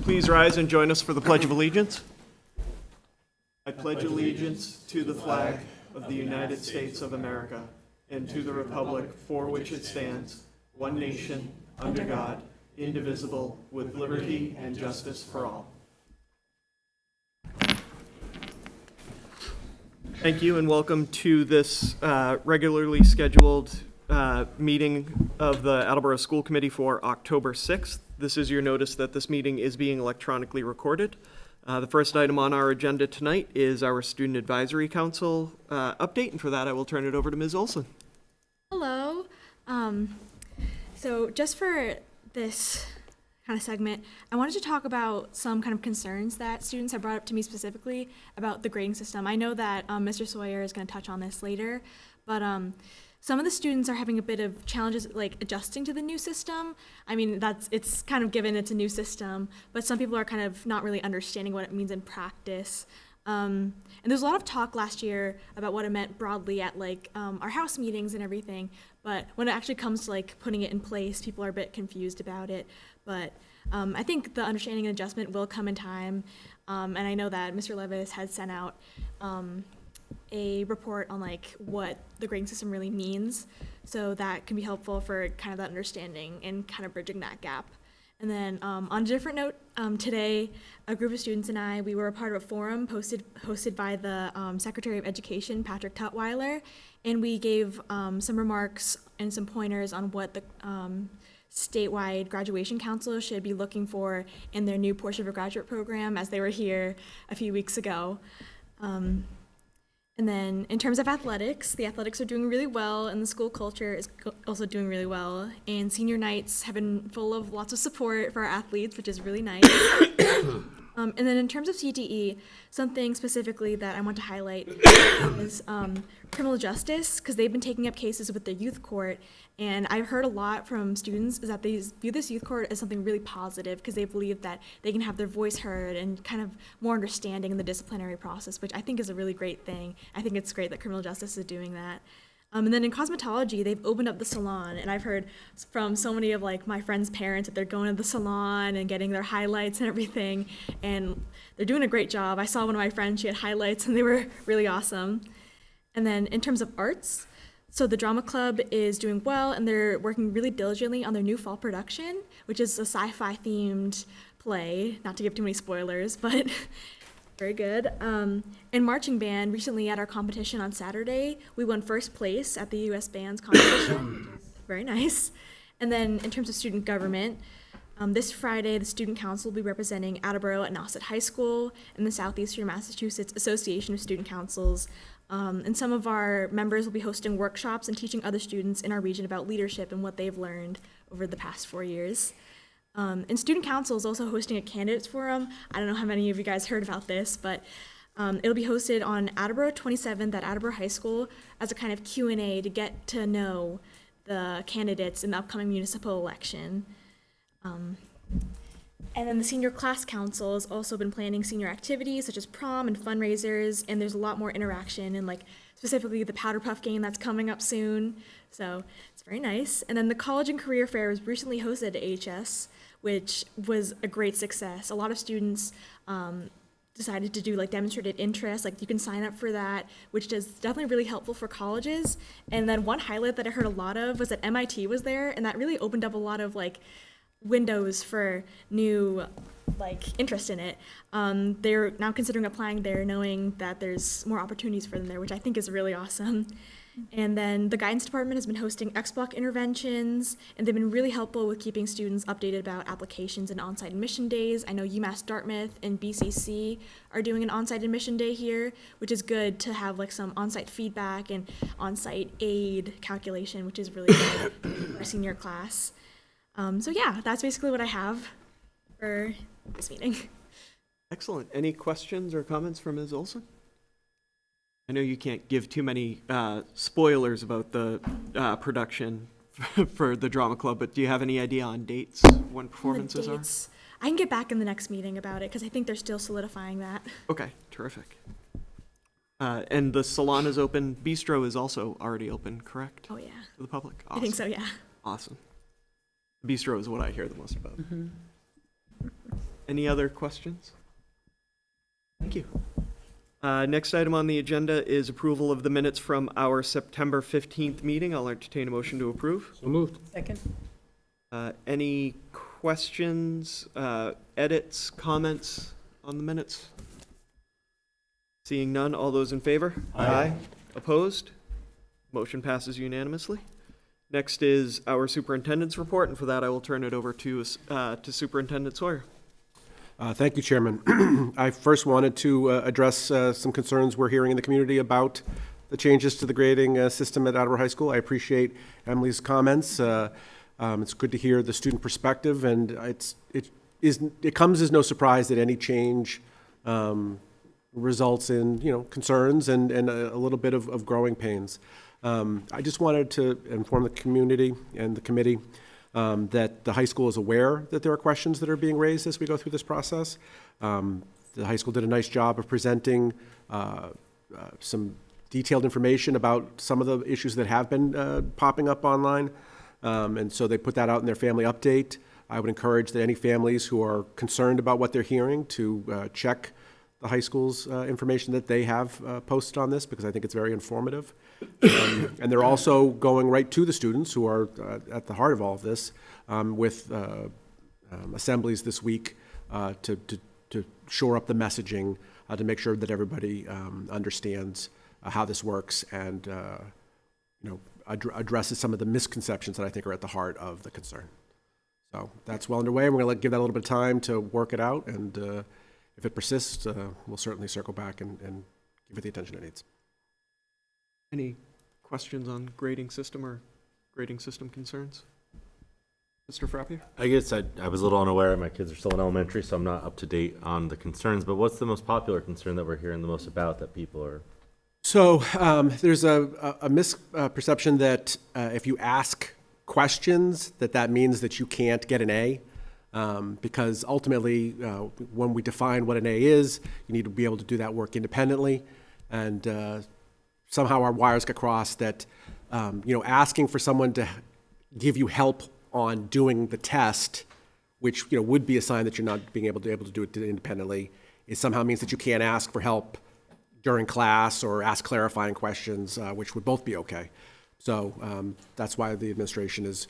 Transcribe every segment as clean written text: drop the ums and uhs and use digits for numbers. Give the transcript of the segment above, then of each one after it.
Please rise and join us for the Pledge of Allegiance. I pledge allegiance to the flag of the United States of America and to the republic for which it stands, one nation, under God, indivisible, with liberty and justice for all. Thank you and welcome to this regularly scheduled meeting of the Attleboro School Committee for October 6th. This is your notice that this meeting is being electronically recorded. The first item on our agenda tonight is our Student Advisory Council update, and for that I will turn it over to Ms. Olson. Hello. So just for this kind of segment, I wanted to talk about some kind of concerns that students have brought up to me specifically about the grading system. I know that Mr. Sawyer is going to touch on this later, but some of the students are having a bit of challenges like adjusting to the new system. I mean, it's kind of given it's a new system, but some people are kind of not really understanding what it means in practice. And there's a lot of talk last year about what it meant broadly at like our house meetings and everything, but when it actually comes to like putting it in place, people are a bit confused about it. But I think the understanding and adjustment will come in time, and I know that Mr. Levis has sent out a report on like what the grading system really means, so that can be helpful for kind of that understanding and kind of bridging that gap. And then on a different note, today a group of students and I, we were a part of a forum hosted by the Secretary of Education, Patrick Tutwiler, and we gave some remarks and some pointers on what the statewide graduation council should be looking for in their new portion of a graduate program, as they were here a few weeks ago. And then in terms of athletics, the athletics are doing really well, and the school culture is also doing really well. And senior nights have been full of lots of support for our athletes, which is really nice. And then in terms of CTE, something specifically that I want to highlight is criminal justice, because they've been taking up cases with the youth court. And I've heard a lot from students is that they view this youth court as something really positive, because they believe that they can have their voice heard and kind of more understanding in the disciplinary process, which I think is a really great thing. I think it's great that criminal justice is doing that. And then in cosmetology, they've opened up the salon, and I've heard from so many of like my friends' parents that they're going to the salon and getting their highlights and everything, and they're doing a great job. I saw one of my friends, she had highlights, and they were really awesome. And then in terms of arts, so the drama club is doing well, and they're working really diligently on their new fall production, which is a sci-fi themed play, not to give too many spoilers, but very good. And marching band, recently at our competition on Saturday, we won first place at the U.S. Bands competition, which is very nice. And then in terms of student government, this Friday, the Student Council will be representing Attleboro at Nauset High School and the Southeastern Massachusetts Association of Student Councils. And some of our members will be hosting workshops and teaching other students in our region about leadership and what they've learned over the past 4 years. And Student Council is also hosting a candidates forum. I don't know how many of you guys heard about this, but it'll be hosted on Attleboro 27th at Attleboro High School as a kind of Q&A to get to know the candidates in the upcoming municipal election. And then the Senior Class Council has also been planning senior activities such as prom and fundraisers, and there's a lot more interaction and like specifically the Powder Puff game that's coming up soon. So it's very nice. And then the College and Career Fair was recently hosted at AHS, which was a great success. A lot of students decided to do like demonstrated interest, like you can sign up for that, which is definitely really helpful for colleges. And then one highlight that I heard a lot of was that MIT was there, and that really opened up a lot of like windows for new like interest in it. They're now considering applying there, knowing that there's more opportunities for them there, which I think is really awesome. And then the guidance department has been hosting X-Block interventions, and they've been really helpful with keeping students updated about applications and on-site admission days. I know UMass Dartmouth and BCC are doing an on-site admission day here, which is good to have like some on-site feedback and on-site aid calculation, which is really good for our senior class. So yeah, that's basically what I have for this meeting. Excellent. Any questions or comments from Ms. Olson? I know you can't give too many spoilers about the production for the drama club, but do you have any idea on dates, when performances are? I can get back in the next meeting about it, because I think they're still solidifying that. Okay, terrific. And the salon is open. Bistro is also already open, correct? Oh, yeah. To the public? Awesome. I think so, yeah. Awesome. Bistro is what I hear the most about. Mm-hmm. Any other questions? Thank you. Next item on the agenda is approval of the minutes from our September 15th meeting. I'll entertain a motion to approve. So moved. Second. Any questions, edits, comments on the minutes? Seeing none, all those in favor? Aye. Opposed? Motion passes unanimously. Next is our superintendent's report, and for that, I will turn it over to Superintendent Sawyer. Thank you, Chairman. I first wanted to address some concerns we're hearing in the community about the changes to the grading system at Attleboro High School. I appreciate Emily's comments. It's good to hear the student perspective, and it comes as no surprise that any change results in concerns and a little bit of growing pains. I just wanted to inform the community and the committee that the high school is aware that there are questions that are being raised as we go through this process. The high school did a nice job of presenting some detailed information about some of the issues that have been popping up online. And so they put that out in their family update. I would encourage that any families who are concerned about what they're hearing to check the high school's information that they have posted on this, because I think it's very informative. And they're also going right to the students who are at the heart of all of this with assemblies this week to shore up the messaging, to make sure that everybody understands how this works and addresses some of the misconceptions that I think are at the heart of the concern. So that's well underway. We're going to give that a little bit of time to work it out, and if it persists, we'll certainly circle back and give it the attention it needs. Any questions on grading system or grading system concerns? Mr. Frappier? I guess I was a little unaware. My kids are still in elementary, so I'm not up to date on the concerns. But what's the most popular concern that we're hearing the most about that people are? So there's a misperception that if you ask questions, that means that you can't get an A. Because ultimately, when we define what an A is, you need to be able to do that work independently. And somehow our wires get crossed that, asking for someone to give you help on doing the test, which would be a sign that you're not being able to do it independently, it somehow means that you can't ask for help during class or ask clarifying questions, which would both be okay. So that's why the administration is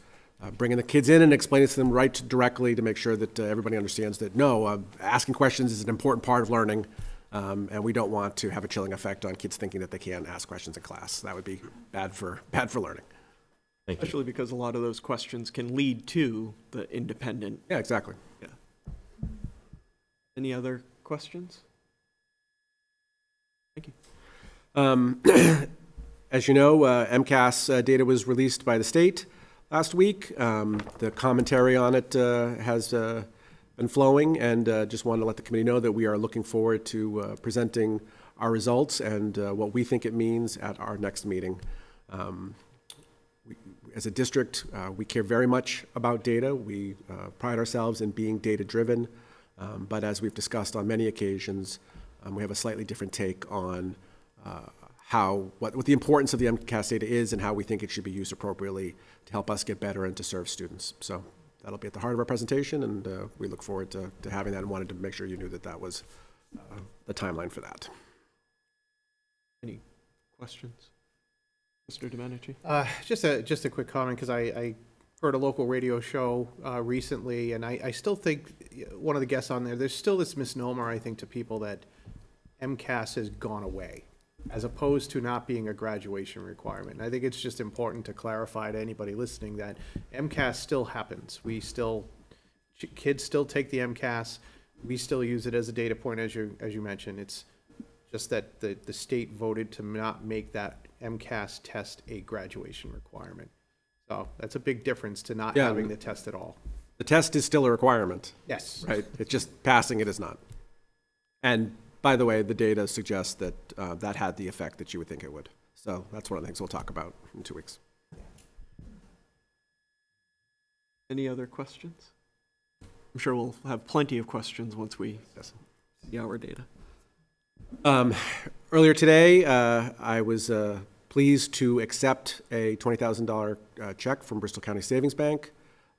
bringing the kids in and explaining to them directly to make sure that everybody understands that no, asking questions is an important part of learning, and we don't want to have a chilling effect on kids thinking that they can't ask questions in class. That would be bad for learning. Thank you. Especially because a lot of those questions can lead to the independent. Yeah, exactly. Yeah. Any other questions? Thank you. As you know, MCAS data was released by the state last week. The commentary on it has been flowing, and just wanted to let the committee know that we are looking forward to presenting our results and what we think it means at our next meeting. As a district, we care very much about data. We pride ourselves in being data-driven, but as we've discussed on many occasions, we have a slightly different take on what the importance of the MCAS data is and how we think it should be used appropriately to help us get better and to serve students. So that'll be at the heart of our presentation, and we look forward to having that, and wanted to make sure you knew that was the timeline for that. Any questions? Mr. Domenici? Just a quick comment, because I heard a local radio show recently, and I still think one of the guests on there's still this misnomer, I think, to people that MCAS has gone away, as opposed to not being a graduation requirement. And I think it's just important to clarify to anybody listening that MCAS still happens. Kids still take the MCAS. We still use it as a data point, as you mentioned. It's just that the state voted to not make that MCAS test a graduation requirement. So that's a big difference to not having the test at all. The test is still a requirement. Yes. Right? It's just passing it is not. And by the way, the data suggests that that had the effect that you would think it would. So that's one of the things we'll talk about in 2 weeks. Any other questions? I'm sure we'll have plenty of questions once we see our data. Earlier today, I was pleased to accept a $20,000 check from Bristol County Savings Bank.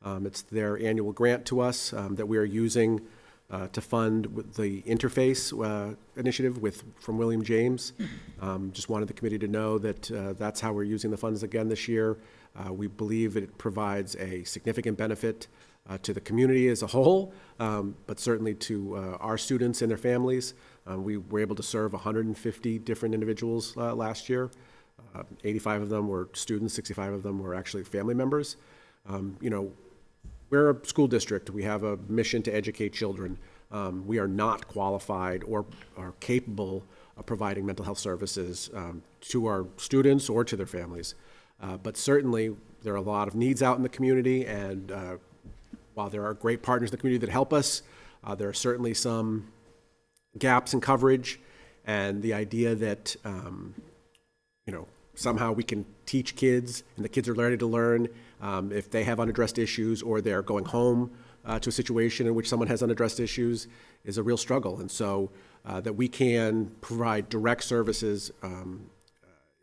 It's their annual grant to us that we are using to fund the interface initiative from William James. Just wanted the committee to know that that's how we're using the funds again this year. We believe it provides a significant benefit to the community as a whole, but certainly to our students and their families. We were able to serve 150 different individuals last year. 85 of them were students, 65 of them were actually family members. We're a school district. We have a mission to educate children. We are not qualified or are capable of providing mental health services to our students or to their families. But certainly, there are a lot of needs out in the community, and while there are great partners in the community that help us, there are certainly some gaps in coverage, and the idea that somehow we can teach kids and the kids are ready to learn if they have unaddressed issues or they're going home to a situation in which someone has unaddressed issues is a real struggle. And so that we can provide direct services,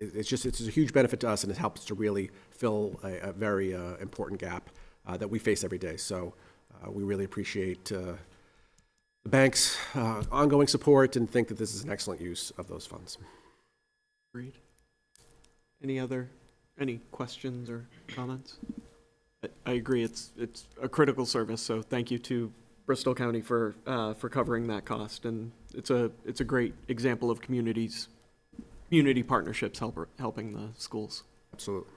it's a huge benefit to us, and it helps to really fill a very important gap that we face every day. So we really appreciate the bank's ongoing support and think that this is an excellent use of those funds. Agreed. Any questions or comments? I agree, it's a critical service, so thank you to Bristol County for covering that cost, and it's a great example of community partnerships helping the schools. Absolutely.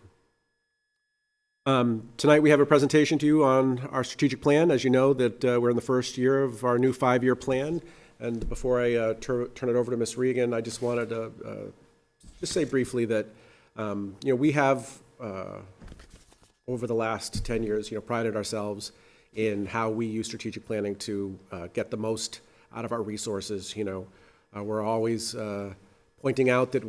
Tonight we have a presentation to you on our strategic plan. As you know, that we're in the first year of our new 5-year plan, and before I turn it over to Ms. Regan, I just wanted to just say briefly that we have, over the last 10 years, prided ourselves in how we use strategic planning to get the most out of our resources. We're always pointing out that,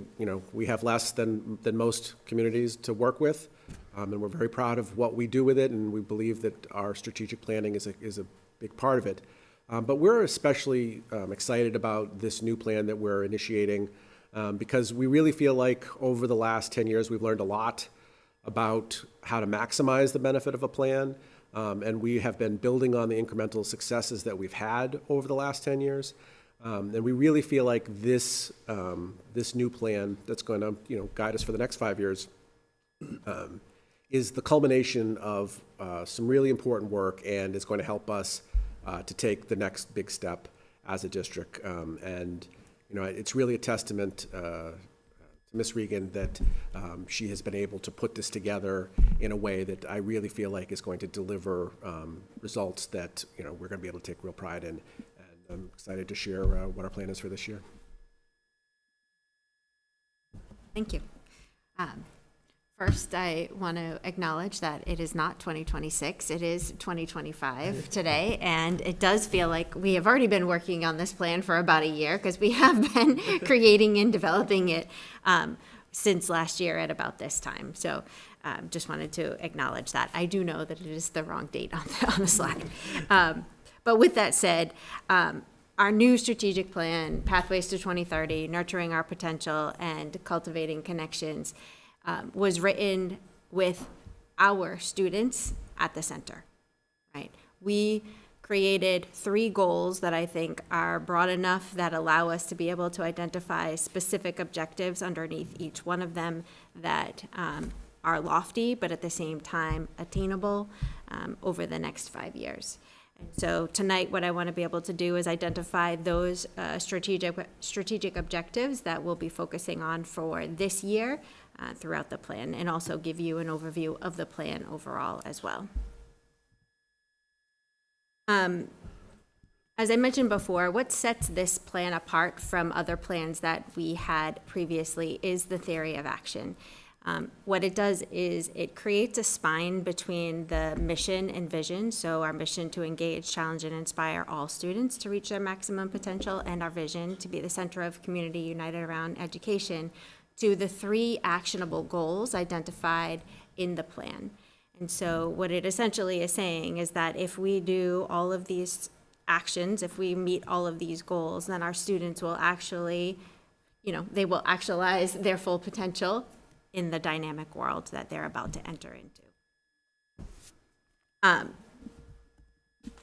we have less than most communities to work with, and we're very proud of what we do with it, and we believe that our strategic planning is a big part of it. But we're especially excited about this new plan that we're initiating, because we really feel like over the last 10 years, we've learned a lot about how to maximize the benefit of a plan, and we have been building on the incremental successes that we've had over the last 10 years. And we really feel like this new plan that's going to guide us for the next 5 years is the culmination of some really important work, and is going to help us to take the next big step as a district. It's really a testament to Ms. Regan that she has been able to put this together in a way that I really feel like is going to deliver results that we're going to be able to take real pride in. And I'm excited to share what our plan is for this year. Thank you. First, I want to acknowledge that it is not 2026, it is 2025 today, and it does feel like we have already been working on this plan for about a year, because we have been creating and developing it since last year at about this time. So just wanted to acknowledge that. I do know that it is the wrong date on the slide. But with that said, our new strategic plan, Pathways to 2030, Nurturing Our Potential and Cultivating Connections, was written with our students at the center, right? We created 3 goals that I think are broad enough that allow us to be able to identify specific objectives underneath each one of them that are lofty, but at the same time attainable over the next 5 years. And so tonight, what I want to be able to do is identify those strategic objectives that we'll be focusing on for this year throughout the plan, and also give you an overview of the plan overall as well. As I mentioned before, what sets this plan apart from other plans that we had previously is the theory of action. What it does is it creates a spine between the mission and vision, so our mission to engage, challenge, and inspire all students to reach their maximum potential, and our vision to be the center of community united around education, to the 3 actionable goals identified in the plan. And so what it essentially is saying is that if we do all of these actions, if we meet all of these goals, then our students will actually, they will actualize their full potential in the dynamic world that they're about to enter into.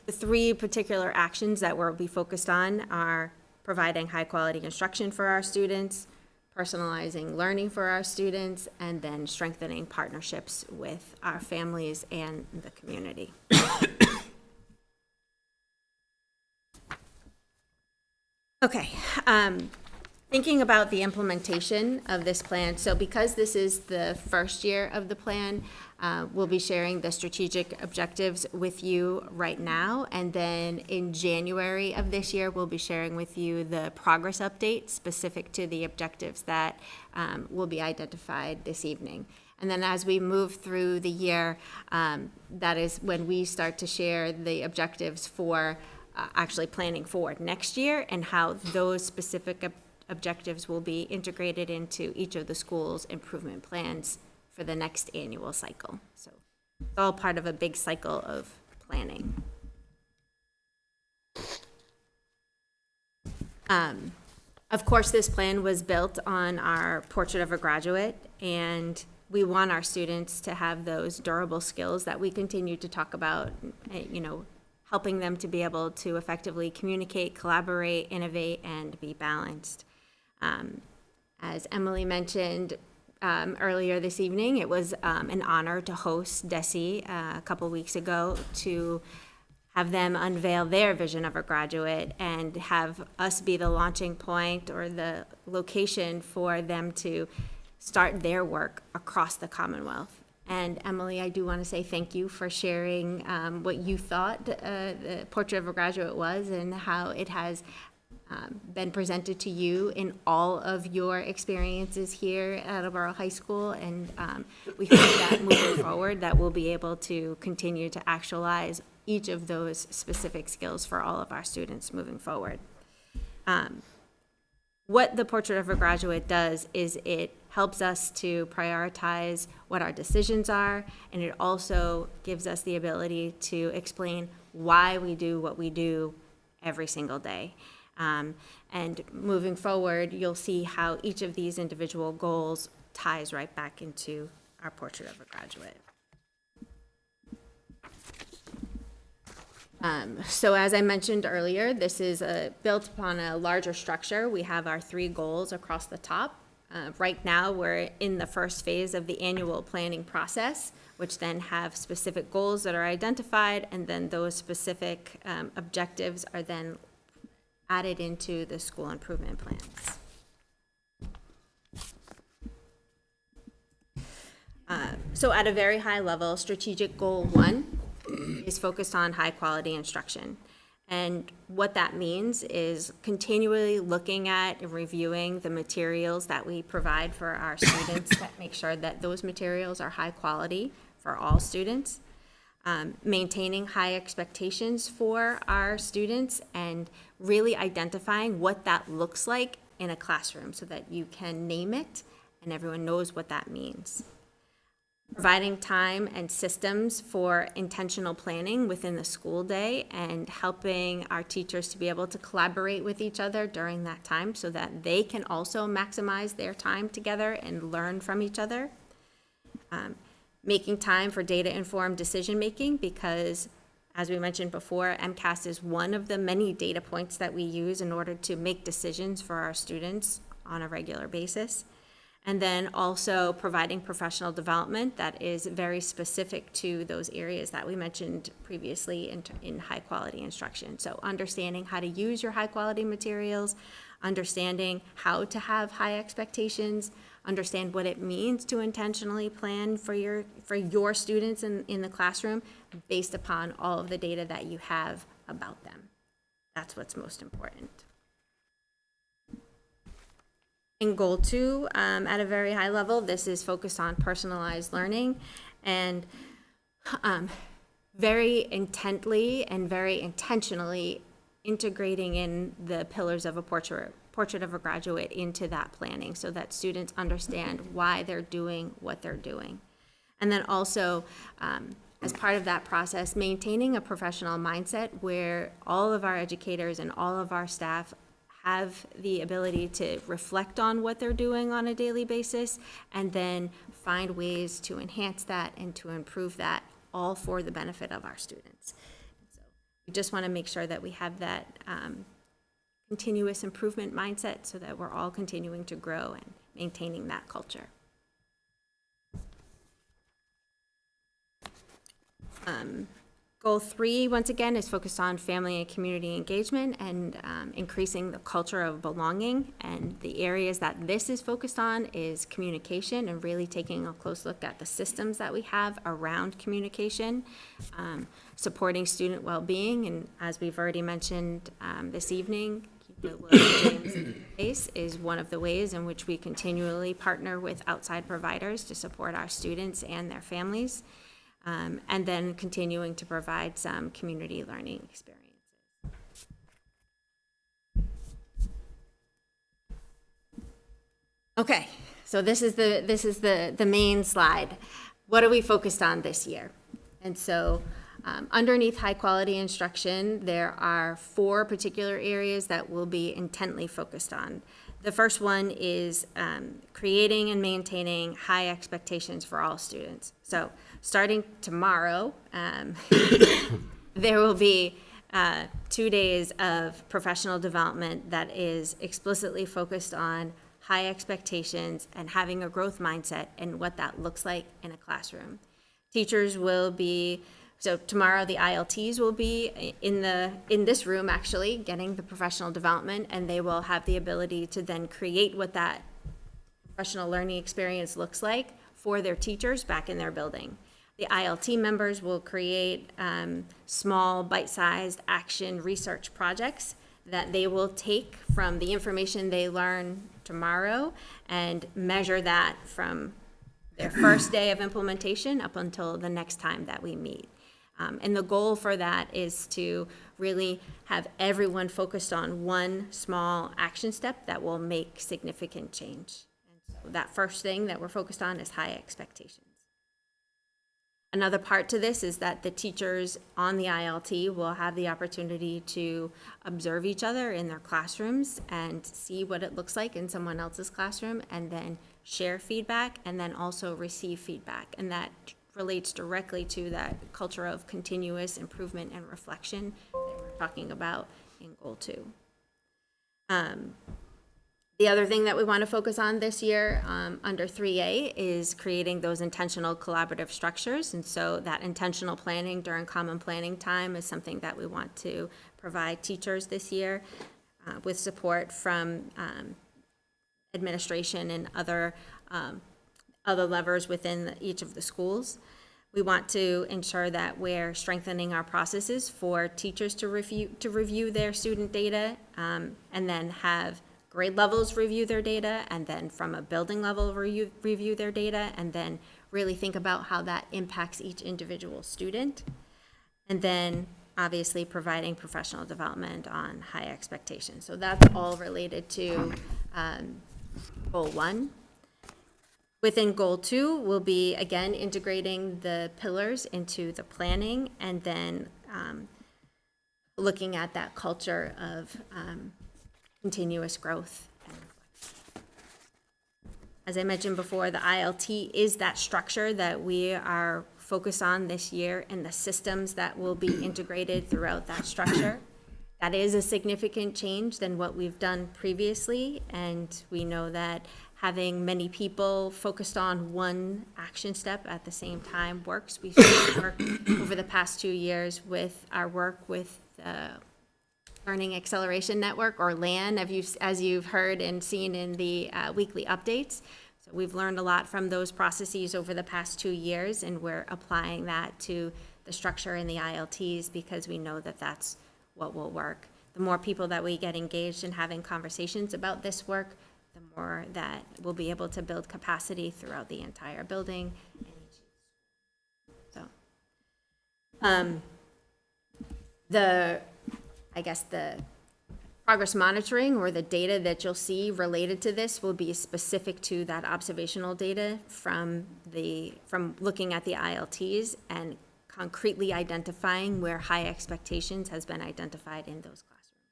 The three particular actions that we'll be focused on are providing high-quality instruction for our students, personalizing learning for our students, and then strengthening partnerships with our families and the community. Okay, thinking about the implementation of this plan, so because this is the first year of the plan, we'll be sharing the strategic objectives with you right now, and then in January of this year, we'll be sharing with you the progress update specific to the objectives that will be identified this evening. And then as we move through the year, that is when we start to share the objectives for actually planning for next year and how those specific objectives will be integrated into each of the school's improvement plans for the next annual cycle. So it's all part of a big cycle of planning. Of course, this plan was built on our Portrait of a Graduate, and we want our students to have those durable skills that we continue to talk about, you know, helping them to be able to effectively communicate, collaborate, innovate, and be balanced. As Emily mentioned earlier this evening, it was an honor to host DESE a couple weeks ago to have them unveil their vision of a graduate and have us be the launching point or the location for them to start their work across the Commonwealth. And Emily, I do want to say thank you for sharing what you thought the Portrait of a Graduate was and how it has been presented to you in all of your experiences here at Attleboro High School. And we hope that moving forward that we'll be able to continue to actualize each of those specific skills for all of our students moving forward. What the Portrait of a Graduate does is it helps us to prioritize what our decisions are, and it also gives us the ability to explain why we do what we do every single day. And moving forward, you'll see how each of these individual goals ties right back into our Portrait of a Graduate. So as I mentioned earlier, this is built upon a larger structure. We have our 3 goals across the top. Right now, we're in the first phase of the annual planning process, which then have specific goals that are identified, and then those specific objectives are then added into the school improvement plans. So at a very high level, strategic goal 1 is focused on high quality instruction. And what that means is continually looking at and reviewing the materials that we provide for our students to make sure that those materials are high quality for all students. Maintaining high expectations for our students and really identifying what that looks like in a classroom so that you can name it and everyone knows what that means. Providing time and systems for intentional planning within the school day and helping our teachers to be able to collaborate with each other during that time so that they can also maximize their time together and learn from each other. Making time for data-informed decision-making because, as we mentioned before, MCAS is one of the many data points that we use in order to make decisions for our students on a regular basis. And then also providing professional development that is very specific to those areas that we mentioned previously in high-quality instruction. So understanding how to use your high-quality materials, understanding how to have high expectations, understand what it means to intentionally plan for your students in the classroom based upon all of the data that you have about them. That's what's most important. In goal 2, at a very high level, this is focused on personalized learning and very intently and very intentionally integrating in the pillars of a portrait of a graduate into that planning so that students understand why they're doing what they're doing. And then also, as part of that process, maintaining a professional mindset where all of our educators and all of our staff have the ability to reflect on what they're doing on a daily basis and then find ways to enhance that and to improve that, all for the benefit of our students. So We just want to make sure that we have that continuous improvement mindset so that we're all continuing to grow and maintaining that culture. Goal 3, once again, is focused on family and community engagement and increasing the culture of belonging. And the areas that this is focused on is communication and really taking a close look at the systems that we have around communication, supporting student well-being. And as we've already mentioned this evening, the William James interface is one of the ways in which we continually partner with outside providers to support our students and their families. And then continuing to provide some community learning experiences. Okay, so this is the main slide. What are we focused on this year? And so underneath high quality instruction, there are 4 particular areas that we'll be intently focused on. The first one is creating and maintaining high expectations for all students. So starting tomorrow, there will be 2 days of professional development that is explicitly focused on high expectations and having a growth mindset and what that looks like in a classroom. Teachers will be, so tomorrow the ILTs will be in this room actually getting the professional development, and they will have the ability to then create what that professional learning experience looks like for their teachers back in their building. The ILT members will create small bite-sized action research projects that they will take from the information they learn tomorrow and measure that from their first day of implementation up until the next time that we meet. And the goal for that is to really have everyone focused on one small action step that will make significant change. And so that first thing that we're focused on is high expectations. Another part to this is that the teachers on the ILT will have the opportunity to observe each other in their classrooms and see what it looks like in someone else's classroom, and then share feedback and then also receive feedback. And that relates directly to that culture of continuous improvement and reflection that we're talking about in Goal 2. The other thing that we want to focus on this year under 3A is creating those intentional collaborative structures. And so that intentional planning during common planning time is something that we want to provide teachers this year with support from administration and other levers within each of the schools. We want to ensure that we're strengthening our processes for teachers to review their student data and then have grade levels review their data, and then from a building level review their data, and then really think about how that impacts each individual student. And then obviously providing professional development on high expectations. So that's all related to Goal 1. Within Goal 2, we'll be again integrating the pillars into the planning, and then looking at that culture of continuous growth. As I mentioned before, the ILT is that structure that we are focused on this year, and the systems that will be integrated throughout that structure. That is a significant change than what we've done previously, and we know that having many people focused on one action step at the same time works. We've worked over the past 2 years with our work with the Learning Acceleration Network, or LAN, as you've heard and seen in the weekly updates. So we've learned a lot from those processes over the past 2 years, and we're applying that to the structure in the ILTs because we know that that's what will work. The more people that we get engaged in having conversations about this work, the more that we'll be able to build capacity throughout the entire building. So, I guess the progress monitoring or the data that you'll see related to this will be specific to that observational data from looking at the ILTs and concretely identifying where high expectations has been identified in those classrooms.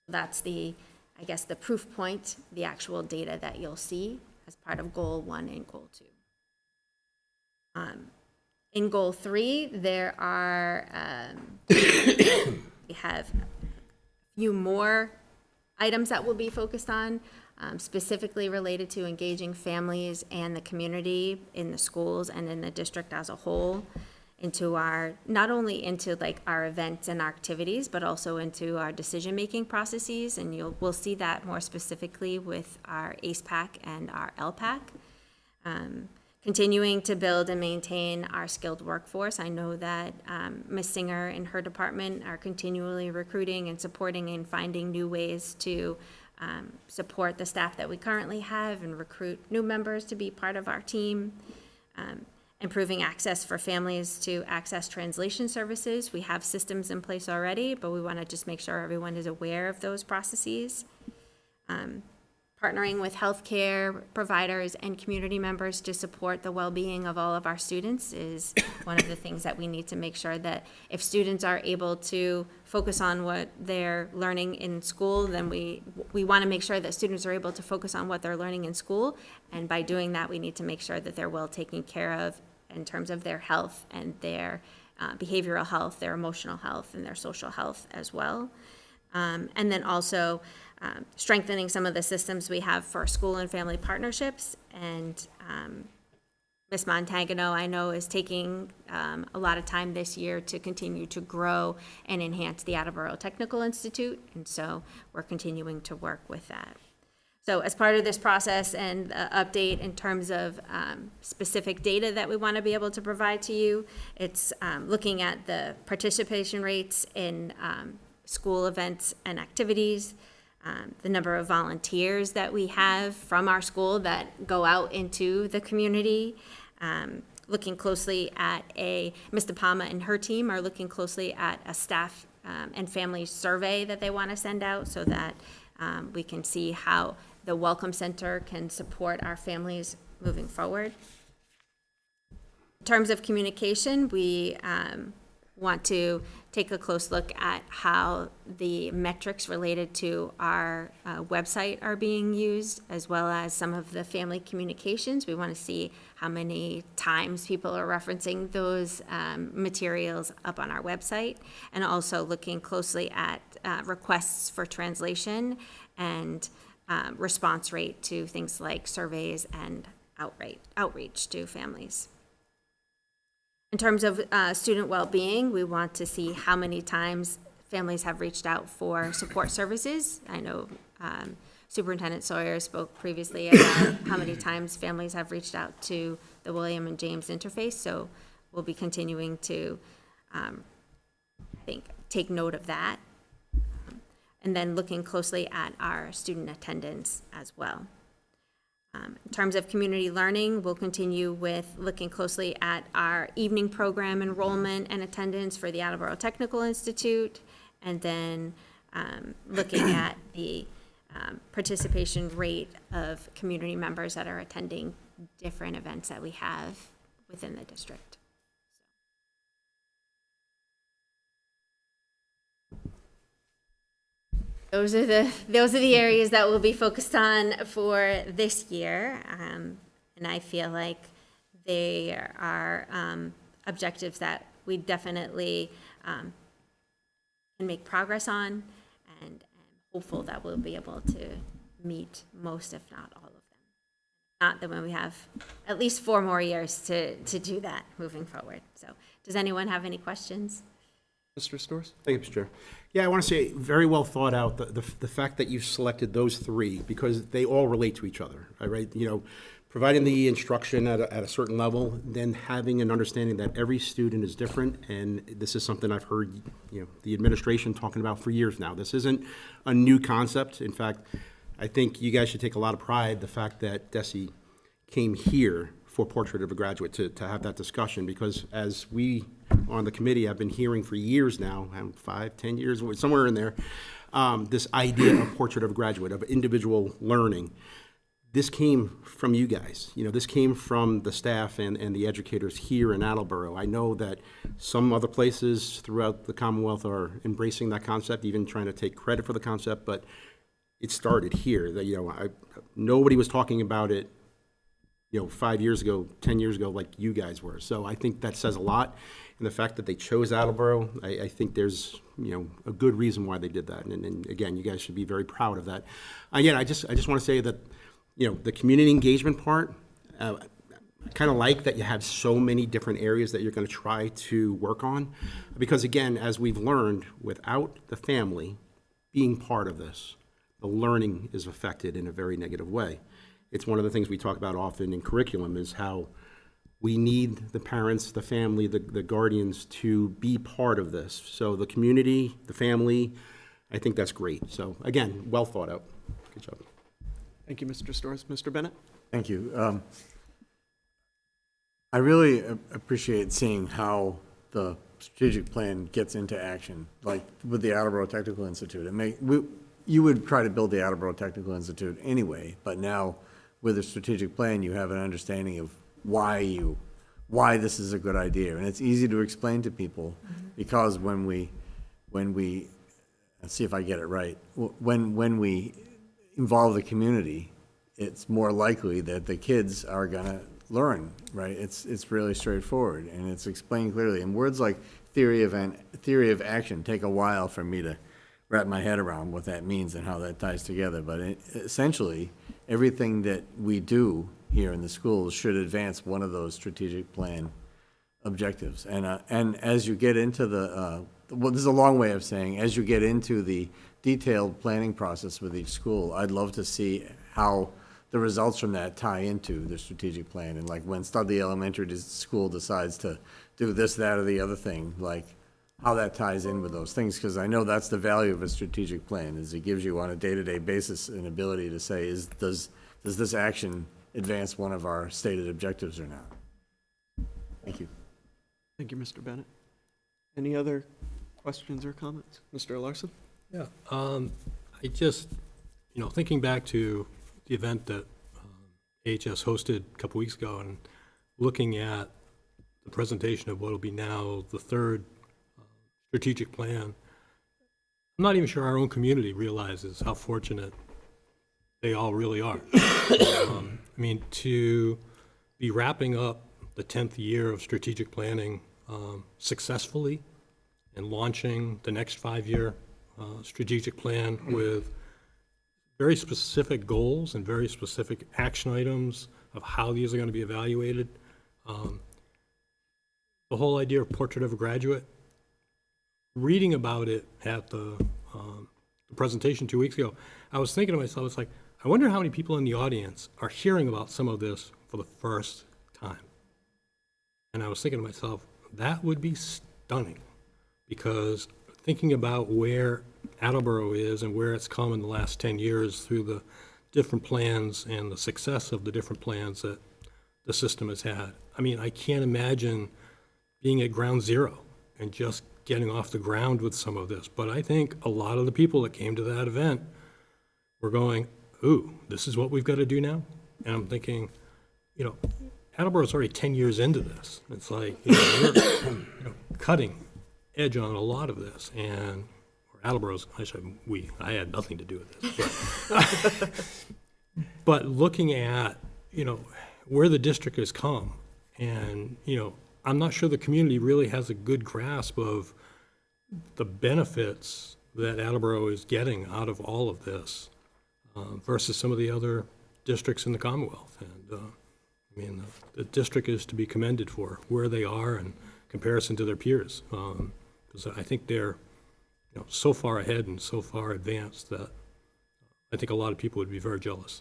That's the proof point, the actual data that you'll see as part of Goal 1 and Goal 2. In goal 3, there are, we have a few more items that we'll be focused on, specifically related to engaging families and the community in the schools and in the district as a whole into our, not only into like our events and our activities, but also into our decision-making processes. And we'll see that more specifically with our ACE PAC and our LPAC. Continuing to build and maintain our skilled workforce. I know that Ms. Singer and her department are continually recruiting and supporting and finding new ways to support the staff that we currently have and recruit new members to be part of our team. Improving access for families to access translation services. We have systems in place already, but we want to just make sure everyone is aware of those processes. Partnering with healthcare providers and community members to support the well-being of all of our students is one of the things that we need to make sure that if students are able to focus on what they're learning in school, then we want to make sure that students are able to focus on what they're learning in school. And by doing that, we need to make sure that they're well taken care of in terms of their health and their behavioral health, their emotional health, and their social health as well. And then also strengthening some of the systems we have for school and family partnerships. And Ms. Montagano, I know, is taking a lot of time this year to continue to grow and enhance the Attleboro Technical Institute. And so we're continuing to work with that. So as part of this process and update in terms of specific data that we want to be able to provide to you, it's looking at the participation rates in school events and activities, the number of volunteers that we have from our school that go out into the community, looking closely at Ms. DePalma and her team are looking closely at a staff and family survey that they want to send out so that we can see how the Welcome Center can support our families moving forward. In terms of communication, we want to take a close look at how the metrics related to our website are being used, as well as some of the family communications. We want to see how many times people are referencing those materials up on our website, and also looking closely at requests for translation and response rate to things like surveys and outreach to families. In terms of student well-being, we want to see how many times families have reached out for support services. I know Superintendent Sawyer spoke previously about how many times families have reached out to the William and James interface, so we'll be continuing to, I think, take note of that. And then looking closely at our student attendance as well. In terms of community learning, we'll continue with looking closely at our evening program enrollment and attendance for the Attleboro Technical Institute, and then looking at the participation rate of community members that are attending different events that we have within the district. Those are the areas that we'll be focused on for this year, and I feel like they are objectives that we definitely can make progress on, and I'm hopeful that we'll be able to meet most, if not all of them. Not that when we have at least 4 more years to do that moving forward. So, does anyone have any questions? Mr. Storrs? Thank you, Mr. Chair. Yeah, I want to say, very well thought out, the fact that you selected those 3, because they all relate to each other, right? You know, providing the instruction at a certain level, then having an understanding that every student is different, and this is something I've heard, you know, the administration talking about for years now. This isn't a new concept. In fact, I think you guys should take a lot of pride the fact that Desi came here for Portrait of a Graduate to have that discussion, because as we on the committee have been hearing for years now, 5, 10 years, somewhere in there, this idea of Portrait of a Graduate, of individual learning. This came from you guys. You know, this came from the staff and the educators here in Attleboro. I know that some other places throughout the Commonwealth are embracing that concept, even trying to take credit for the concept, but it started here. That, you know, nobody was talking about it 5 years ago, 10 years ago, like you guys were. So I think that says a lot. And the fact that they chose Attleboro, I think there's, a good reason why they did that. And again, you guys should be very proud of that. Again, I just want to say that, the community engagement part, I kind of like that you have so many different areas that you're going to try to work on. Because again, as we've learned, without the family being part of this, the learning is affected in a very negative way. It's one of the things we talk about often in curriculum is how we need the parents, the family, the guardians to be part of this. So the community, the family, I think that's great. So again, well thought out. Good job. Thank you, Mr. Storrs. Mr. Bennett? Thank you. I really appreciate seeing how the strategic plan gets into action, like with the Attleboro Technical Institute. You would try to build the Attleboro Technical Institute anyway, but now with a strategic plan, you have an understanding of why this is a good idea. And it's easy to explain to people because when we, let's see if I get it right, when we involve the community, it's more likely that the kids are gonna learn, right? It's really straightforward and it's explained clearly. And words like theory of action take a while for me to wrap my head around what that means and how that ties together. But essentially, everything that we do here in the schools should advance one of those strategic plan objectives. And as you get into well, this is a long way of saying, as you get into the detailed planning process with each school, I'd love to see how the results from that tie into the strategic plan. And like when Studley Elementary School decides to do this, that, or the other thing, like how that ties in with those things, because I know that's the value of a strategic plan, is it gives you on a day-to-day basis an ability to say, does this action advance one of our stated objectives or not? Thank you. Thank you, Mr. Bennett. Any other questions or comments? Mr. Larson? Yeah, I just, thinking back to the event that AHS hosted a couple weeks ago and looking at the presentation of what will be now the third strategic plan, I'm not even sure our own community realizes how fortunate they all really are. To be wrapping up the 10th year of strategic planning successfully and launching the next 5-year strategic plan with very specific goals and very specific action items of how these are going to be evaluated. The whole idea of Portrait of a Graduate, reading about it at the presentation 2 weeks ago, I was thinking to myself, it's like, I wonder how many people in the audience are hearing about some of this for the first time. And I was thinking to myself, that would be stunning, because thinking about where Attleboro is and where it's come in the last 10 years through the different plans and the success of the different plans that the system has had. I can't imagine being at ground zero and just getting off the ground with some of this. But I think a lot of the people that came to that event were going, ooh, this is what we've got to do now? And I'm thinking, Attleboro's already 10 years into this. It's like, we're cutting edge on a lot of this. And Attleboro's, I had nothing to do with this. But looking at, where the district has come, and, I'm not sure the community really has a good grasp of the benefits that Attleboro is getting out of all of this versus some of the other districts in the Commonwealth. And the district is to be commended for where they are in comparison to their peers. Because I think they're so far ahead and so far advanced that I think a lot of people would be very jealous.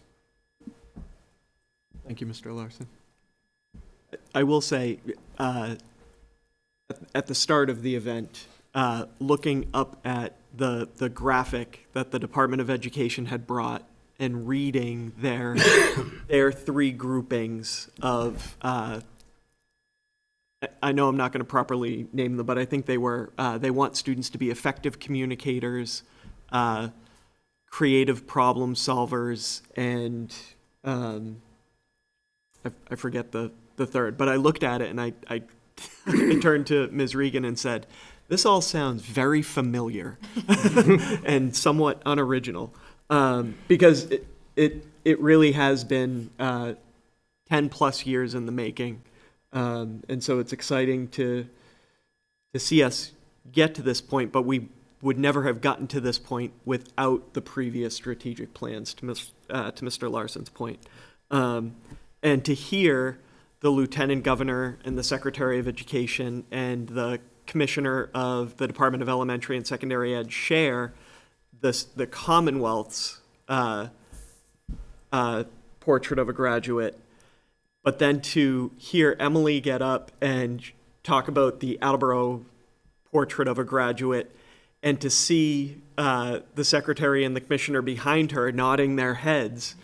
Thank you, Mr. Larson. I will say, at the start of the event, looking up at the graphic that the Department of Education had brought and reading their three groupings of, I know I'm not going to properly name them, but I think they want students to be effective communicators, creative problem solvers, and I forget the third, but I looked at it and I turned to Ms. Regan and said, this all sounds very familiar and somewhat unoriginal, because it really has been 10-plus years in the making. And so it's exciting to see us get to this point, but we would never have gotten to this point without the previous strategic plans, to Mr. Larson's point. And to hear the Lieutenant Governor and the Secretary of Education and the Commissioner of the Department of Elementary and Secondary Ed share the Commonwealth's portrait of a graduate, but then to hear Emily get up and talk about the Attleboro portrait of a graduate, and to see the secretary and the commissioner behind her nodding their heads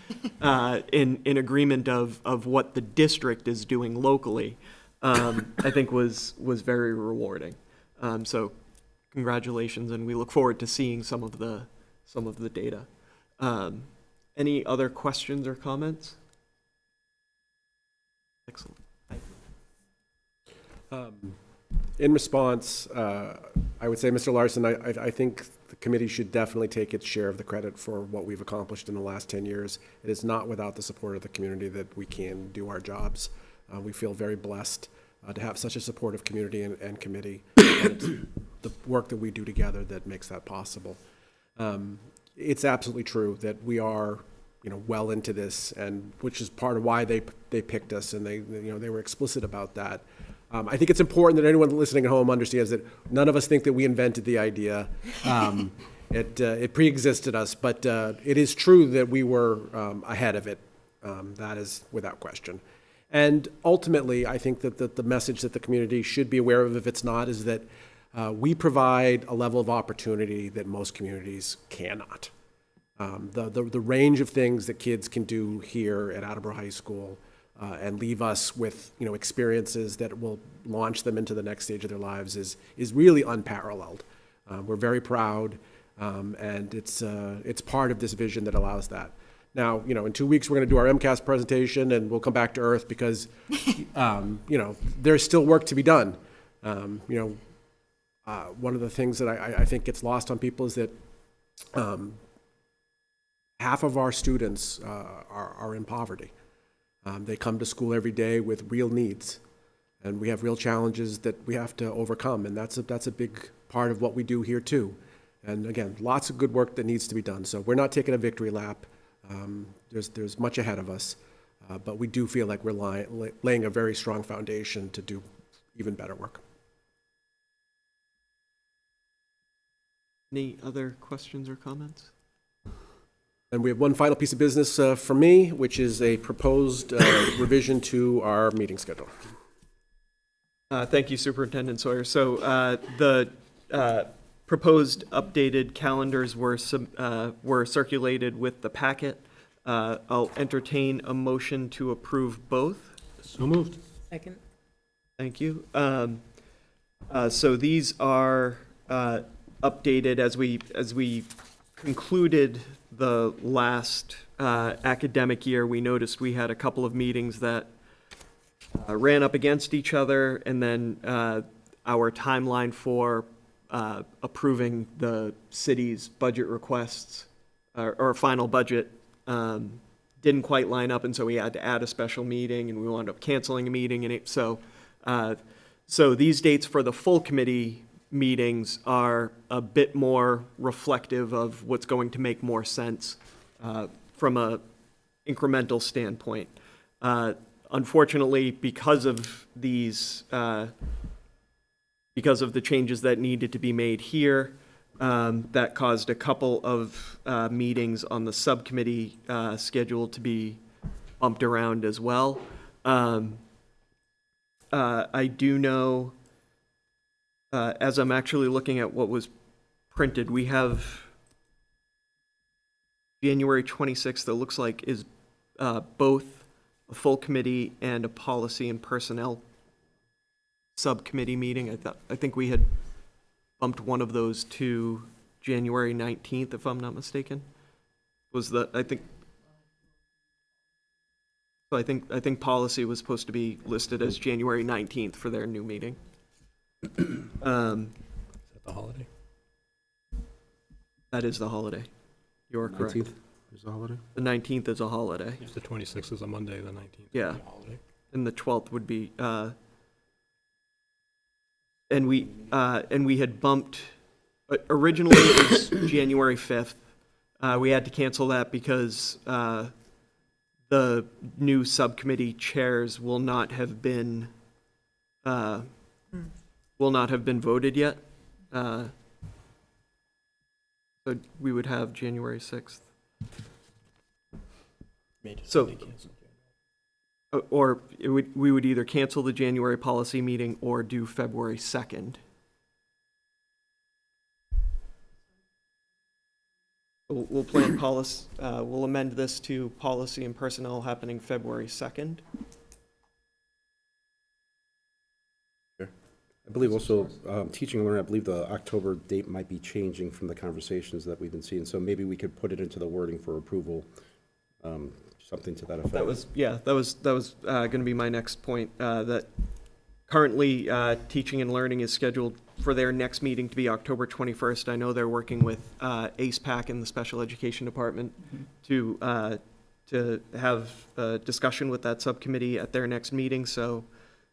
in agreement of what the district is doing locally, I think was very rewarding. So congratulations, and we look forward to seeing some of the data. Any other questions or comments? Excellent. In response, I would say, Mr. Larson, I think the committee should definitely take its share of the credit for what we've accomplished in the last 10 years. It is not without the support of the community that we can do our jobs. We feel very blessed to have such a supportive community and committee. And it's the work that we do together that makes that possible. It's absolutely true that we are, well into this, and which is part of why they picked us, and they were explicit about that. I think it's important that anyone listening at home understands that none of us think that we invented the idea. It pre-existed us, but it is true that we were ahead of it. That is without question. And ultimately, I think that the message that the community should be aware of, if it's not, is that we provide a level of opportunity that most communities cannot. The range of things that kids can do here at Attleboro High School and leave us with experiences that will launch them into the next stage of their lives is really unparalleled. We're very proud, and it's part of this vision that allows that. Now, in 2 weeks we're going to do our MCAS presentation, and we'll come back to earth because there's still work to be done. One of the things that I think gets lost on people is that half of our students are in poverty. They come to school every day with real needs, and we have real challenges that we have to overcome, and that's a big part of what we do here too. And again, lots of good work that needs to be done. So we're not taking a victory lap. There's much ahead of us, but we do feel like we're laying a very strong foundation to do even better work. Any other questions or comments? And we have one final piece of business from me, which is a proposed revision to our meeting schedule. Thank you, Superintendent Sawyer. So the proposed updated calendars were circulated with the packet. I'll entertain a motion to approve both. So moved. Second. Thank you. So these are updated as we concluded the last academic year. We noticed we had a couple of meetings that ran up against each other, and then our timeline for approving the city's budget requests or final budget didn't quite line up, and so we had to add a special meeting, and we wound up canceling a meeting, and so these dates for the full committee meetings are a bit more reflective of what's going to make more sense from a incremental standpoint. Unfortunately, because of these, because of the changes that needed to be made here, that caused a couple of meetings on the subcommittee schedule to be bumped around as well. I do know, as I'm actually looking at what was printed, we have January 26th, that looks like is both a full committee and a policy and personnel subcommittee meeting. I think we had bumped one of those to January 19th, if I'm not mistaken. I think policy was supposed to be listed as January 19th for their new meeting. Is that the holiday? That is the holiday. You're correct. 19th? is a holiday? The 19th is a holiday. If the 26th is a Monday, the 19th. Yeah. is a holiday. And the 12th would be, and we had bumped, originally it was January 5th. We had to cancel that because the new subcommittee chairs will not have been voted yet. So we would have January 6th. So, or we would either cancel the January policy meeting or do February 2nd. We'll plan policy, we'll amend this to policy and personnel happening February 2nd. I believe also, teaching and learning, I believe the October date might be changing from the conversations that we've been seeing, so maybe we could put it into the wording for approval, something to that effect. That was going to be my next point, that currently, teaching and learning is scheduled for their next meeting to be October 21st. I know they're working with ACE-PAC in the special education department to have a discussion with that subcommittee at their next meeting, so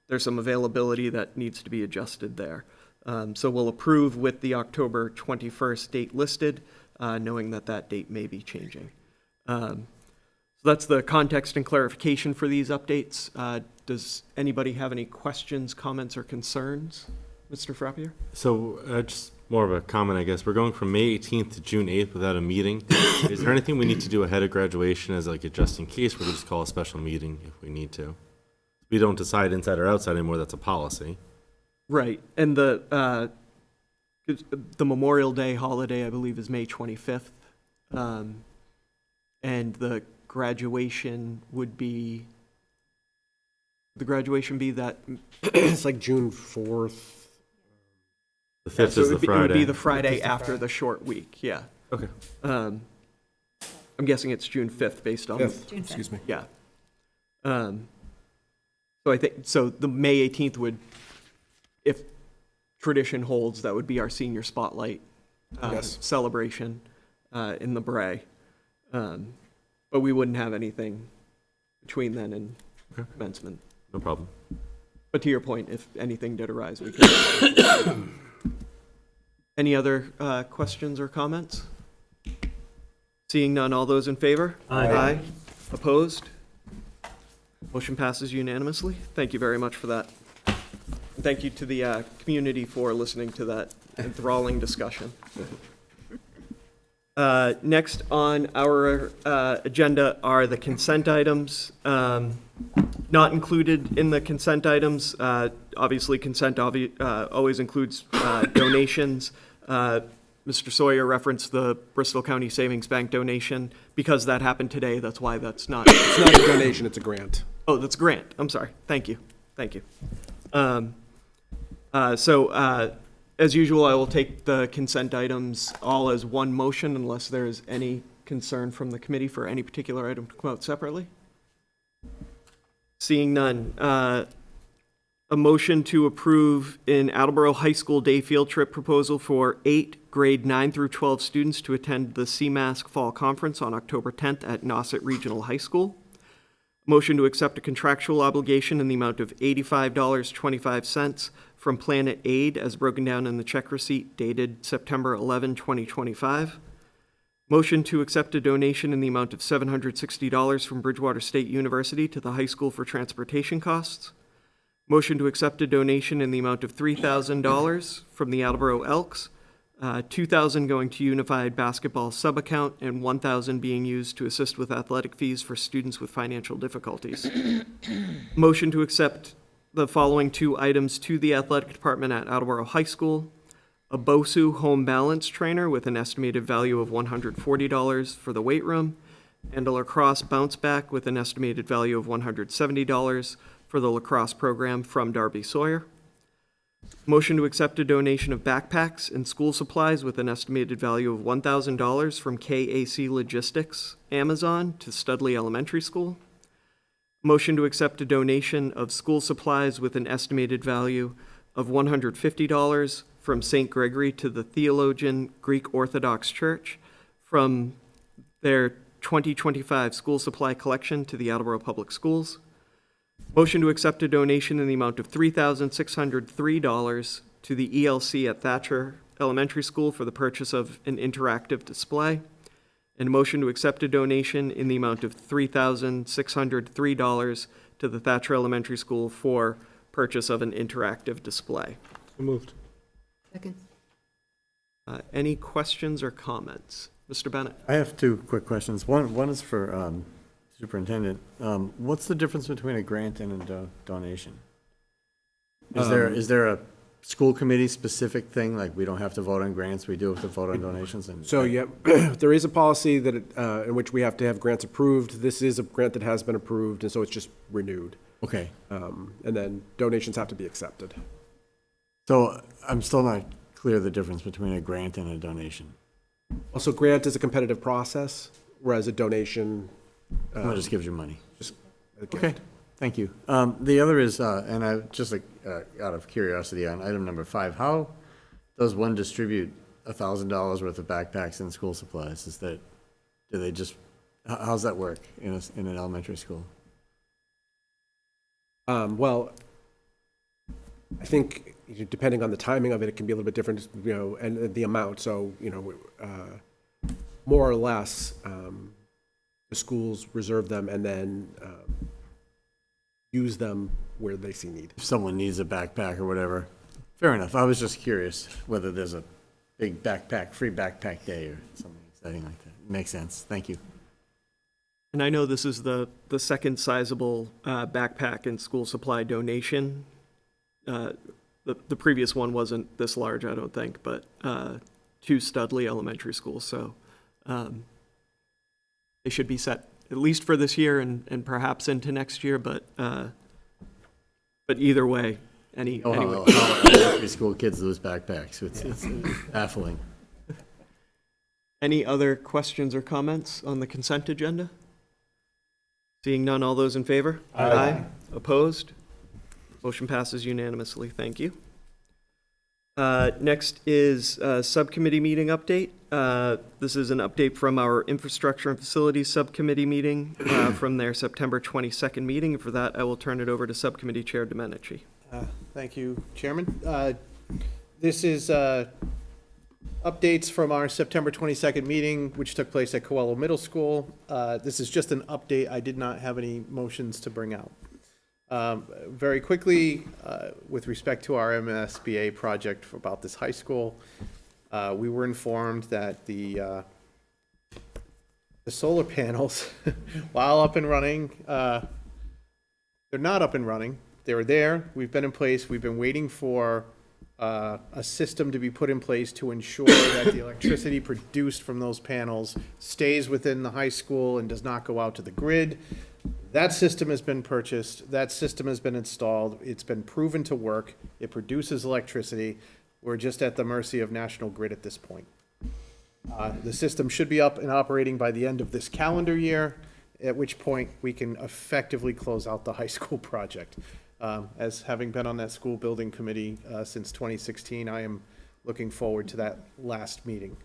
there's some availability that needs to be adjusted there. So we'll approve with the October 21st date listed, knowing that that date may be changing. So that's the context and clarification for these updates. Does anybody have any questions, comments, or concerns? Mr. Frappier? So just more of a comment, I guess. We're going from May 18th to June 8th without a meeting. Is there anything we need to do ahead of graduation as like a just in case, or we just call a special meeting if we need to? We don't decide inside or outside anymore. That's a policy. Right, and the Memorial Day holiday, I believe, is May 25th. And the graduation would be, that, It's like June 4th. The 5th so is it the would be- Friday. It would be the Friday after the short week, yeah. Okay. I'm guessing it's June 5th based on. Excuse me. Yeah. So I think, so the May 18th would, if tradition holds, that would be our senior spotlight Yes. celebration in the Bray. But we wouldn't have anything between then and Okay. commencement. No problem. But to your point, if anything did arise, we could. Any other questions or comments? Seeing none, all those in favor? Aye. Opposed? Motion passes unanimously. Thank you very much for that. And thank you to the community for listening to that enthralling discussion. Next on our agenda are the consent items. Not included in the consent items, obviously consent always includes donations. Mr. Sawyer referenced the Bristol County Savings Bank donation. Because that happened today, that's why that's not. It's not a donation, it's a grant. Oh, that's a grant. I'm sorry. Thank you. Thank you. As usual, I will take the consent items all as one motion unless there is any concern from the committee for any particular item to come out separately. Seeing none, a motion to approve an Attleboro High School day field trip proposal for 8 grade 9 through 12 students to attend the CMASC Fall Conference on October 10th at Nauset Regional High School. Motion to accept a contractual obligation in the amount of $85.25 from Planet Aid as broken down in the check receipt dated September 11, 2025. Motion to accept a donation in the amount of $760 from Bridgewater State University to the high school for transportation costs. Motion to accept a donation in the amount of $3,000 from the Attleboro Elks, $2,000 going to Unified Basketball Sub-Account, and $1,000 being used to assist with athletic fees for students with financial difficulties. Motion to accept the following two items to the athletic department at Attleboro High School: a BOSU home balance trainer with an estimated value of $140 for the weight room, and a lacrosse bounce back with an estimated value of $170 for the lacrosse program from Darby Sawyer. Motion to accept a donation of backpacks and school supplies with an estimated value of $1,000 from KAC Logistics, Amazon, to Studley Elementary School. Motion to accept a donation of school supplies with an estimated value of $150 from St. Gregory to the Theologian Greek Orthodox Church from their 2025 school supply collection to the Attleboro Public Schools. Motion to accept a donation in the amount of $3,603 to the ELC at Thatcher Elementary School for the purchase of an interactive display. And a motion to accept a donation in the amount of $3,603 to the Thatcher Elementary School for purchase of an interactive display. So moved. Second. Any questions or comments? Mr. Bennett? I have two quick questions. One is for Superintendent. What's the difference between a grant and a donation? Is there a school committee specific thing, like we don't have to vote on grants, we do have to vote on donations? And So, yeah, there is a policy that, in which we have to have grants approved. This is a grant that has been approved, and so it's just renewed. Okay, And then donations have to be accepted. so I'm still not clear the difference between a grant and a donation. Also, grant is a competitive process, whereas a donation, It just gives you money. just a gift. Okay, thank you. The other is, and I, just like, out of curiosity, on item number 5, how does one distribute $1,000 worth of backpacks and school supplies? Do they just, how's that work in an elementary school? Well, I think depending on the timing of it, it can be a little bit different, and the amount. So, more or less, the schools reserve them and then use them where they see need. If someone needs a backpack or whatever. Fair enough. I was just curious whether there's a big free backpack day or something exciting like that. Makes sense. Thank you. And I know this is the second sizable backpack and school supply donation. The previous one wasn't this large, I don't think, but to Studley Elementary School. So they should be set at least for this year and perhaps into next year. But either way, anyway. How elementary school kids lose backpacks. It's baffling. Any other questions or comments on the consent agenda? Seeing none, all those in favor? Aye. Opposed? Motion passes unanimously. Thank you. Next is subcommittee meeting update. This is an update from our Infrastructure and Facilities Subcommittee meeting from their September 22nd meeting. For that, I will turn it over to Subcommittee Chair Domenici. Thank you, Chairman. This is updates from our September 22nd meeting, which took place at Coelho Middle School. This is just an update. I did not have any motions to bring out. Very quickly, with respect to our MSBA project about this high school, we were informed that the solar panels, while up and running, they're not up and running. They were there. We've been in place. We've been waiting for a system to be put in place to ensure that the electricity produced from those panels stays within the high school and does not go out to the grid. That system has been purchased. That system has been installed. It's been proven to work. It produces electricity. We're just at the mercy of National Grid at this point. The system should be up and operating by the end of this calendar year, at which point we can effectively close out the high school project. As having been on that school building committee since 2016, I am looking forward to that last meeting,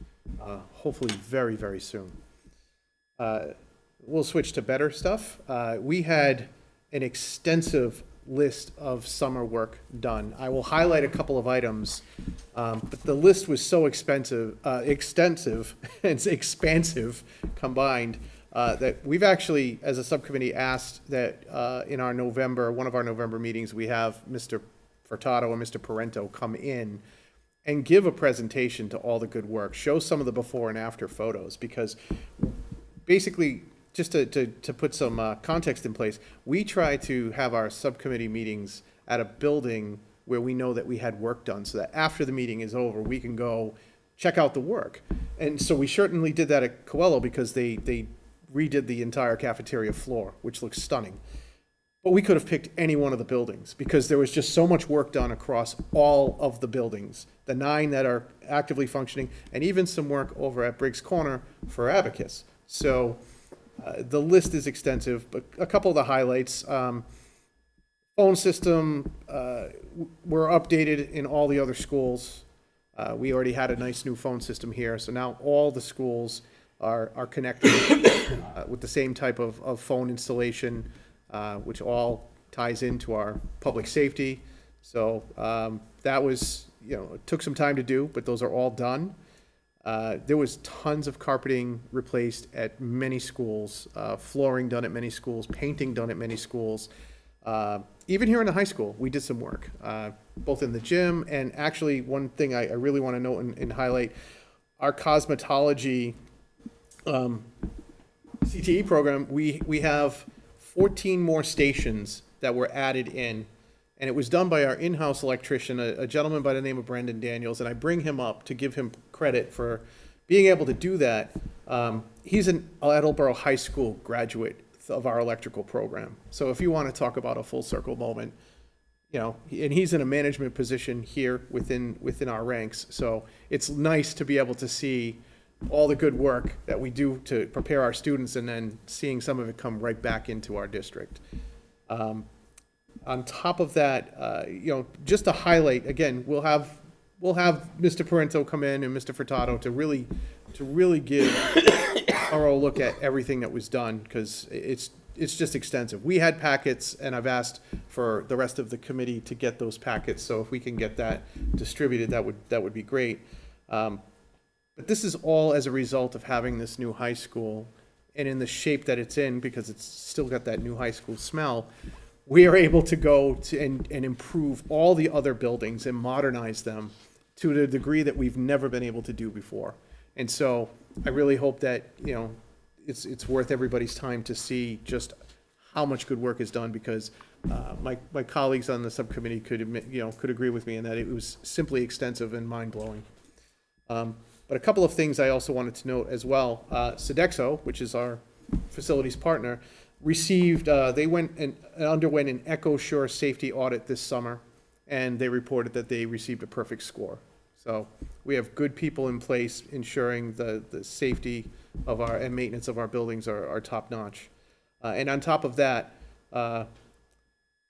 hopefully very, very soon. We'll switch to better stuff. We had an extensive list of summer work done. I will highlight a couple of items, but the list was so extensive and expansive combined that we've actually, as a subcommittee, asked that in our one of our November meetings, we have Mr. Furtado and Mr. Parento come in and give a presentation to all the good work, show some of the before and after photos, because basically, just to put some context in place, we try to have our subcommittee meetings at a building where we know that we had work done, so that after the meeting is over, we can go check out the work. And so we certainly did that at Coelho because they redid the entire cafeteria floor, which looks stunning. But we could have picked any one of the buildings because there was just so much work done across all of the buildings, the 9 that are actively functioning, and even some work over at Briggs Corner for Abacus. So the list is extensive, but a couple of the highlights. Phone system were updated in all the other schools. We already had a nice new phone system here, so now all the schools are connected with the same type of phone installation, which all ties into our public safety. So that was, it took some time to do, but those are all done. There was tons of carpeting replaced at many schools, flooring done at many schools, painting done at many schools. Even here in the high school, we did some work, both in the gym, and actually one thing I really want to note and highlight, our cosmetology CTE program, we have 14 more stations that were added in, and it was done by our in-house electrician, a gentleman by the name of Brendan Daniels, and I bring him up to give him credit for being able to do that. He's an Attleboro High School graduate of our electrical program. So if you want to talk about a full circle moment, and he's in a management position here within our ranks. So it's nice to be able to see all the good work that we do to prepare our students and then seeing some of it come right back into our district. On top of that, just to highlight, again, we'll have Mr. Parento come in and Mr. Furtado to really give a thorough look at everything that was done, because it's just extensive. We had packets, and I've asked for the rest of the committee to get those packets, so if we can get that distributed, that would be great. But this is all as a result of having this new high school, and in the shape that it's in, because it's still got that new high school smell, we are able to go to and improve all the other buildings and modernize them to the degree that we've never been able to do before. And so I really hope that, it's worth everybody's time to see just how much good work is done, because my colleagues on the subcommittee could agree with me in that it was simply extensive and mind-blowing. But a couple of things I also wanted to note as well. Sodexo, which is our facilities partner, received, they went and underwent an EchoSure safety audit this summer, and they reported that they received a perfect score. So we have good people in place ensuring the safety of our and maintenance of our buildings are top notch. And on top of that,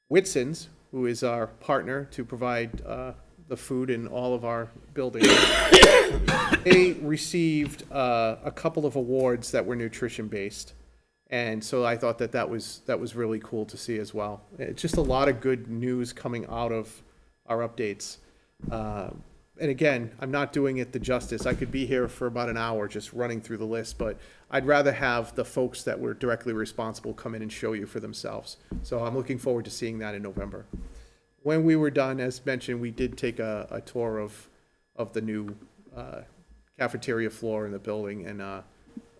Whitson's, who is our partner to provide the food in all of our buildings, they received a couple of awards that were nutrition based. And so I thought that was really cool to see as well. It's just a lot of good news coming out of our updates. And again, I'm not doing it the justice. I could be here for about an hour just running through the list, but I'd rather have the folks that were directly responsible come in and show you for themselves. So I'm looking forward to seeing that in November. When we were done, as mentioned, we did take a tour of the new cafeteria floor in the building and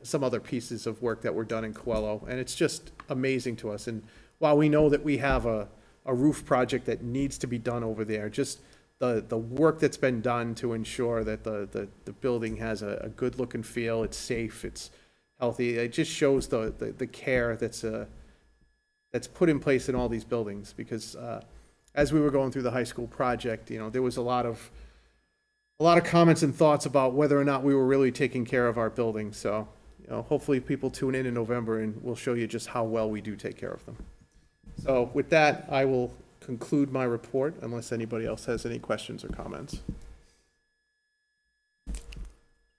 some other pieces of work that were done in Coelho, and it's just amazing to us. And while we know that we have a roof project that needs to be done over there, just the work that's been done to ensure that the building has a good look and feel, it's safe, it's healthy, it just shows the care that's put in place in all these buildings. Because as we were going through the high school project, there was a lot of comments and thoughts about whether or not we were really taking care of our buildings. So hopefully people tune in November and we'll show you just how well we do take care of them. So with that, I will conclude my report unless anybody else has any questions or comments.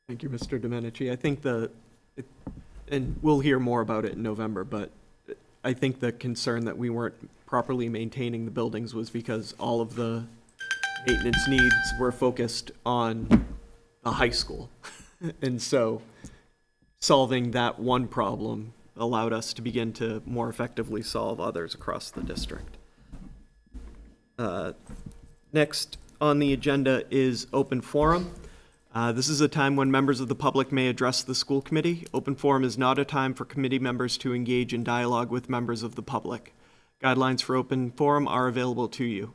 Thank you, Mr. Domenici. I think and we'll hear more about it in November, but I think the concern that we weren't properly maintaining the buildings was because all of the maintenance needs were focused on the high school. And so solving that one problem allowed us to begin to more effectively solve others across the district. Next on the agenda is open forum. This is a time when members of the public may address the school committee. Open forum is not a time for committee members to engage in dialogue with members of the public. Guidelines for open forum are available to you.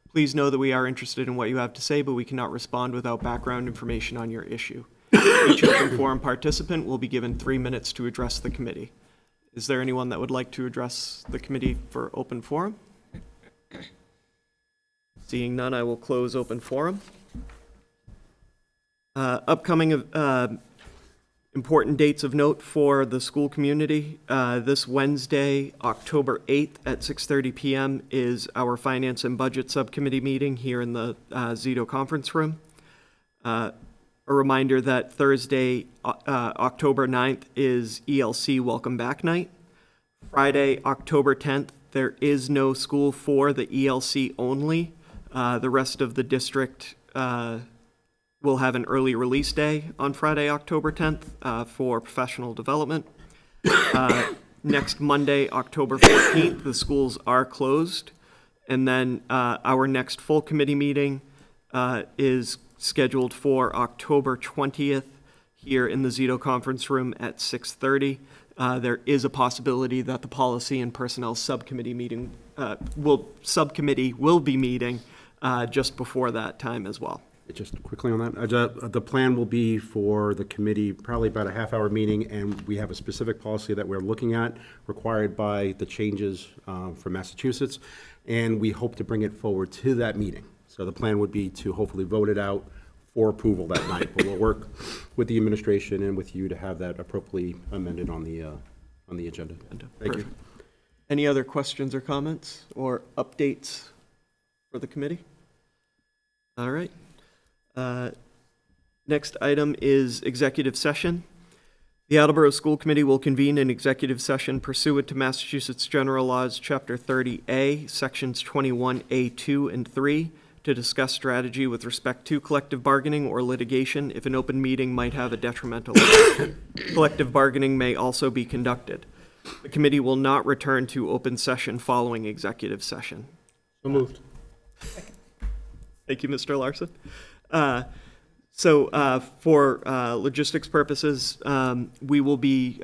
Please know that we are interested in what you have to say, but we cannot respond without background information on your issue. Each open forum participant will be given 3 minutes to address the committee. Is there anyone that would like to address the committee for open forum? Seeing none, I will close open forum. Upcoming important dates of note for the school community. This Wednesday, October 8th at 6:30 p.m. is our Finance and Budget Subcommittee meeting here in the Zito Conference Room. A reminder that Thursday, October 9th is ELC Welcome Back Night. Friday, October 10th, there is no school for the ELC only. The rest of the district will have an early release day on Friday, October 10th for professional development. Next Monday, October 14th, the schools are closed. And then our next full committee meeting is scheduled for October 20th here in the Zito Conference Room at 6:30. There is a possibility that the Policy and Personnel Subcommittee will be meeting just before that time as well. Just quickly on that, the plan will be for the committee, probably about a half-hour meeting, and we have a specific policy that we're looking at, required by the changes from Massachusetts, and we hope to bring it forward to that meeting. So the plan would be to hopefully vote it out for approval that night, but we'll work with the administration and with you to have that appropriately amended on the agenda. Thank you. Any other questions or comments or updates for the committee? All right. Next item is executive session. The Attleboro School Committee will convene an executive session pursuant to Massachusetts General Laws, Chapter 30A, Sections 21A2 and 3, to discuss strategy with respect to collective bargaining or litigation if an open meeting might have a detrimental effect. Collective bargaining may also be conducted. The committee will not return to open session following executive session. So moved. Thank you, Mr. Larson. For logistics purposes, we will be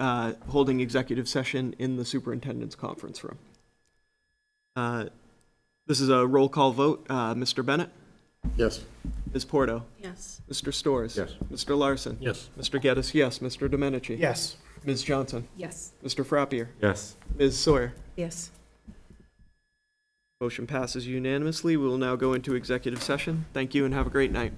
holding executive session in the superintendent's conference room. This is a roll call vote. Mr. Bennett? Yes. Ms. Porto? Yes. Mr. Storrs? Yes. Mr. Larson? Yes. Mr. Geddes, yes. Mr. Domenici? Yes. Ms. Johnson? Yes. Mr. Frappier? Yes. Ms. Sawyer? Yes. Motion passes unanimously. We will now go into executive session. Thank you and have a great night.